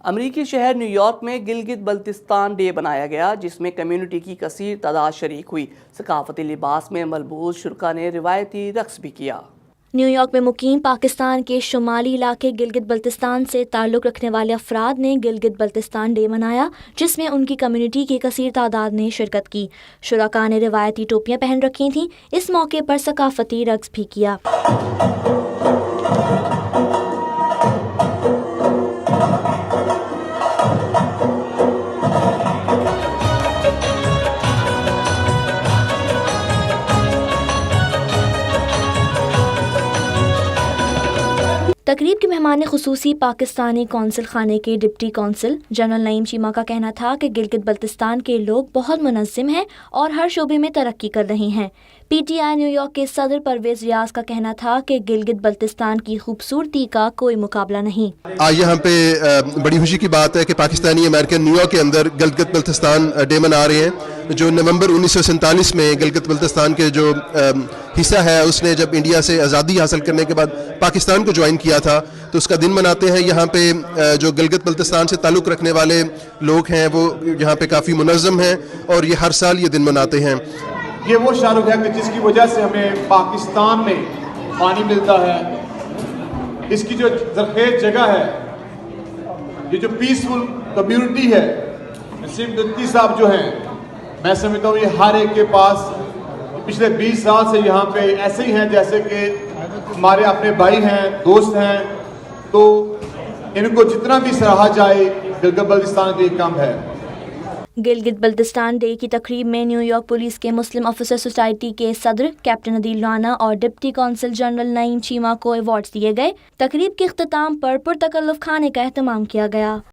امریکی شہر new York میں گلگت بلتستان ڈے منایا گیا، جس میں کمیونٹی کی کثیر تعداد شریک ہوئی۔ ثقافتی لباس میں ملبوس شرکاء نے روایتی رقص بھی کیا۔ نیو یارک میں مقیم پاکستان کے شمالی علاقے گلگت بلتستان سے تعلق رکھنے والے افراد نے گلگت بلتستان ڈے منایا، جس میں ان کی کمیونٹی کی کثیر تعداد نے شرکت کی۔ شرکاء نے روایتی ٹوپیاں پہن رکھی تھیں۔ اس موقع پر ثقافتی رقص بھی کیا۔ تقریب کے مہمان خصوصی پاکستانی قونصل خانے کے ڈپٹی قونصل جنرل نعیم چیمہ کا کہنا تھا کہ گلگت بلتستان کے لوگ بہت منظم ہیں اور ہر شعبے میں ترقی کر رہے ہیں۔ P T I knew York کے صدر پرویز ریاض کا کہنا تھا کہ گلگت بلتستان کی خوبصورتی کا کوئی مقابلہ نہیں۔ آج یہاں پہ بڑی خوشی کی بات ہے کہ پاکستانی امریکن نیو یارک کے اندر گلگت بلتستان ڈے منا رہے ہیں، جو نومبر 1947 میں گلگت بلتستان کے جو حصہ ہے اس نے جب انڈیا سے آزادی حاصل کرنے کے بعد پاکستان کو جوائن کیا تھا، تو اس کا دن مناتے ہیں۔ یہاں پہ جو گلگت بلتستان سے تعلق رکھنے والے لوگ ہیں وہ یہاں پہ کافی منظم ہیں اور یہ ہر سال یہ دن مناتے ہیں۔ یہ وہ شاہرخ ہے کہ جس کی وجہ سے ہمیں پاکستان میں پانی ملتا ہے، اس کی جو زرخیز جگہ ہے، یہ جو پیسفل کمیونٹی ہے، نسیم دتی صاحب جو ہیں، میں سمجھتا ہوں یہ ہر ایک کے پاس پچھلے 20 سال سے یہاں پہ ایسے ہی ہیں جیسے کہ ہمارے اپنے بھائی ہیں، دوست ہیں، تو ان کو جتنا بھی سراہا جائے گلگت بلتستان کے لیے کم ہے۔ گلگت بلتستان ڈے کی تقریب میں نیو یارک پولیس کے مسلم افسر سوسائٹی کے صدر کیپٹن عدیل رانا اور ڈپٹی قونصل جنرل نعیم چیمہ کو ایوارڈز دیے گئے۔ تقریب کے اختتام پر پرتکلف کھانے کا اہتمام کیا گیا۔